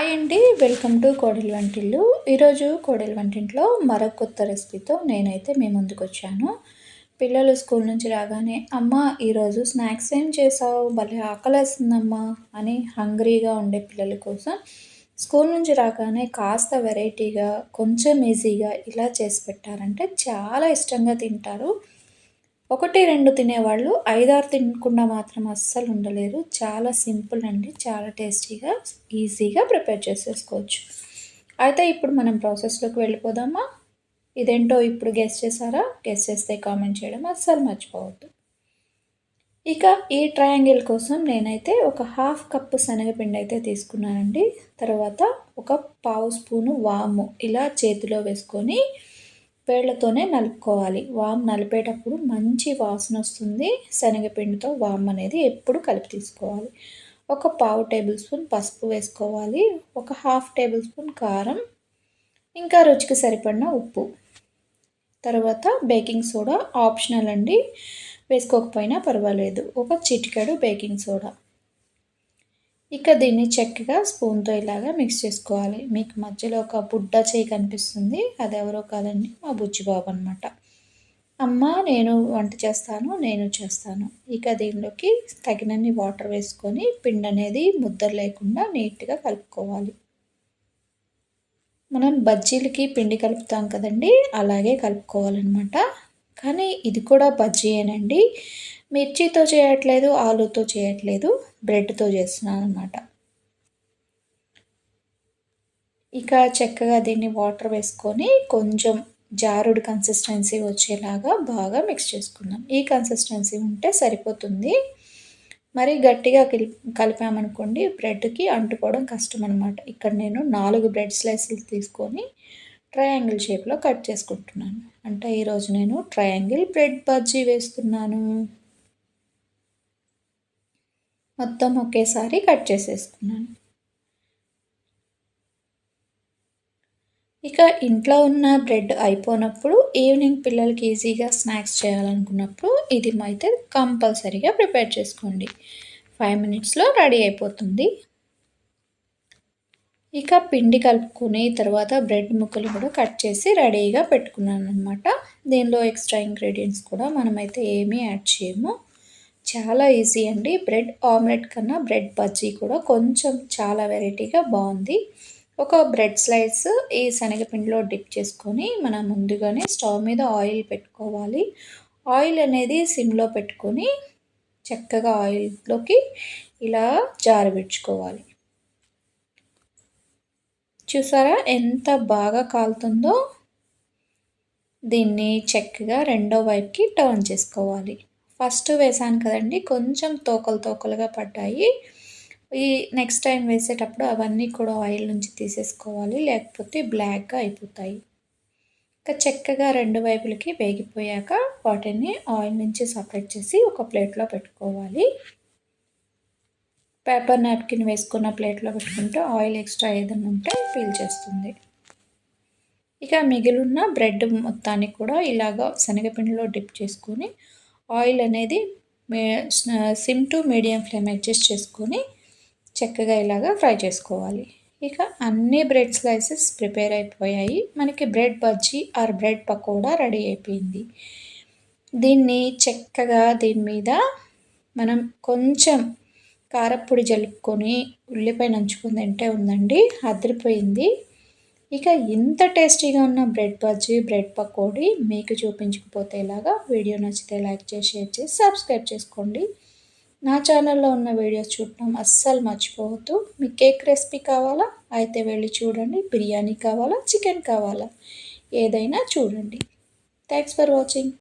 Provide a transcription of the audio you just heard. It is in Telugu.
హాయ్ అండి. వెల్కమ్ టు కోడలి వంటిల్లు. ఈరోజు కోడలి వంటింట్లో మరొక కొత్త రెసిపీతో నేనైతే మీ ముందుకొచ్చాను. పిల్లలు స్కూల్ నుంచి రాగానే, "అమ్మ ఈరోజు స్నాక్స్ ఏం చేసావు? భలే ఆకలేస్తుందమ్మా" అని హంగ్రీగా ఉండే పిల్లల కోసం స్కూల్ నుంచి రాగానే కాస్త వెరైటీగా, కొంచెం ఈజీగా ఇలా చేసి పెట్టారంటే చాలా ఇష్టంగా తింటారు. 1, 2 తినేవాళ్ళు 5, 6 తినకుండా మాత్రం అస్సలు ఉండలేరు. చాలా సింపుల్ అండి. చాలా టేస్టీగా, ఈజీగా ప్రిపేర్ చేసేసుకోవచ్చు. అయితే ఇప్పుడు మనం ప్రాసెస్‌లోకి వెళ్ళిపోదామా? ఇదేంటో ఇప్పుడు గెస్ చేసారా? గెస్ చేస్తే కామెంట్ చేయడం అస్సలు మర్చిపోవద్దు. ఇక ఈ ట్రయాంగిల్ కోసం నేనైతే ఒక హాఫ్ కప్పు శనగపిండి అయితే తీసుకున్నానండి. తర్వాత ఒక పావు స్పూను వాము ఇలా చేతిలో వేసుకొని వేళ్ళతోనే నలుపుకోవాలి. వాము నలిపేటప్పుడు మంచి వాసన వస్తుంది. శనగపిండితో వాము అనేది ఎప్పుడు కలిపి తీసుకోవాలి. ఒక పావు టేబుల్ స్పూన్ పసుపు వేసుకోవాలి. ఒక హాఫ్ టేబుల్ స్పూన్ కారం, ఇంకా రుచికి సరిపడిన ఉప్పు. తర్వాత బేకింగ్ సోడా ఆప్షనల్ అండి. వేసుకోకపోయినా పర్వాలేదు. ఒక చిటికెడు బేకింగ్ సోడా. ఇక దీన్ని చక్కగా స్పూన్తో ఇలాగా మిక్స్ చేసుకోవాలి. మీకు మధ్యలో ఒక బుడ్డ చేయి కనిపిస్తుంది. అది ఎవరో కాదండి, మా బుజ్జిబాబు అనమాట. "అమ్మ నేను వంట చేస్తాను, నేను చేస్తాను." ఇక దీనిలోకి తగినన్ని వాటర్ వేసుకొని పిండి అనేది ముద్దలు లేకుండా నీట్గా కలుపుకోవాలి. మనం బజ్జీలకి పిండి కలుపుతాం కదండి, అలాగే కలుపుకోవాలన్నమాట. కానీ ఇది కూడా బజ్జీయేనండి. మిర్చితో చేయట్లేదు, ఆలూతో చేయట్లేదు, బ్రెడ్‌తో చేస్తున్నాను అనమాట. ఇక చక్కగా దీన్ని వాటర్ వేసుకొని కొంచెం జారుడు కన్సిస్టెన్సీ వచ్చేలాగా బాగా మిక్స్ చేసుకుందాం. ఈ కన్సిస్టెన్సీ ఉంటే సరిపోతుంది. మరి గట్టిగా కలిపామనుకోండి బ్రెడ్‌కి అంటుకోవడం కష్టం అనమాట. ఇక్కడ నేను 4 బ్రెడ్ స్లైసులు తీసుకొని ట్రయాంగిల్ షేప్‌లో కట్ చేసుకుంటున్నాను. అంటే ఈరోజు నేను ట్రయాంగిల్ బ్రెడ్ బజ్జీ వేస్తున్నాను. మొత్తం ఒకేసారి కట్ చేసేసుకున్నాను. ఇక ఇంట్లో ఉన్న బ్రెడ్ అయిపోయినప్పుడు ఈవినింగ్ పిల్లలకి ఈజీగా స్నాక్స్ చేయాలనుకున్నప్పుడు ఇది అయితే కంపల్సరీగా ప్రిపేర్ చేసుకోండి. 5 మినిట్స్‌లో రెడీ అయిపోతుంది. ఇక పిండి కలుపుకొని తర్వాత బ్రెడ్ ముక్కలు కూడా కట్ చేసి రెడీగా పెట్టుకున్నాను అనమాట. దీనిలో ఎక్స్ట్రా ఇంగ్రీడియంట్స్ కూడా మనమైతే ఏమీ యాడ్ చేయము. చాలా ఈజీ అండి. బ్రెడ్ ఆమ్లెట్ కన్నా బ్రెడ్ బజ్జీ కూడా కొంచెం చాలా వెరైటీగా బాగుంది. ఒక బ్రెడ్ స్లైస్ ఈ శనగపిండిలో డిప్ చేసుకొని మనం ముందుగానే స్టవ్ మీద ఆయిల్ పెట్టుకోవాలి. ఆయిల్ అనేది సిమ్లో పెట్టుకొని చక్కగా ఆయిల్లోకి ఇలా జారవిడ్చుకోవాలి. చూసారా ఎంత బాగా కాలుతుందో? దీన్ని చక్కగా రెండో వైపుకి టర్న్ చేసుకోవాలి. ఫస్ట్ వేసాను కదండి, కొంచెం తోకలు తోకలుగా పడ్డాయి. ఈ నెక్స్ట్ టైం వేసేటప్పుడు అవన్నీ కూడా ఆయిల్ నుంచి తీసేసుకోవాలి, లేకపోతే బ్లాక్గా అయిపోతాయి. ఇంకా చక్కగా రెండు వైపులకి వేగిపోయాక వాటిని ఆయిల్ నుంచి సపరేట్ చేసి ఒక ప్లేట్లో పెట్టుకోవాలి. పేపర్ నాప్కిన్ వేసుకున్న ప్లేట్లో పెట్టుకుంటే ఆయిల్ ఎక్స్ట్రా ఏదైనా ఉంటే పీల్చేస్తుంది. ఇక మిగిలిన బ్రెడ్ మొత్తాన్ని కూడా ఇలాగ శనగపిండిలో డిప్ చేసుకొని ఆయిల్ అనేది SIM to medium flame adjust చేసుకొని చక్కగా ఇలాగా ఫ్రై చేసుకోవాలి. ఇక అన్ని బ్రెడ్ స్లైసెస్ ప్రిపేర్ అయిపోయాయి. మనకి bread bajji or bread pakoda ready అయిపోయింది. దీన్ని చక్కగా దీని మీద మనం కొంచెం కారప్పొడి జలుపుకొని ఉల్లిపాయ నంచుకొని తింటే ఉందండి, అదిరిపోయింది. ఇక ఇంత టేస్టీగా ఉన్న బ్రెడ్ బజ్జీ, బ్రెడ్ పకోడీ మీకు చూపించకపోతే ఇలాగా వీడియో నచ్చితే లైక్ చేసి, షేర్ చేసి, సబ్స్క్రైబ్ చేసుకోండి. నా ఛానల్లో ఉన్న వీడియోస్ చూడటం అస్సలు మర్చిపోవద్దు. మీకు కేక్ రెసిపీ కావాలా అయితే వెళ్ళి చూడండి. బిర్యానీ కావాలా, చికెన్ కావాలా, ఏదైనా చూడండి. Thanks for watching.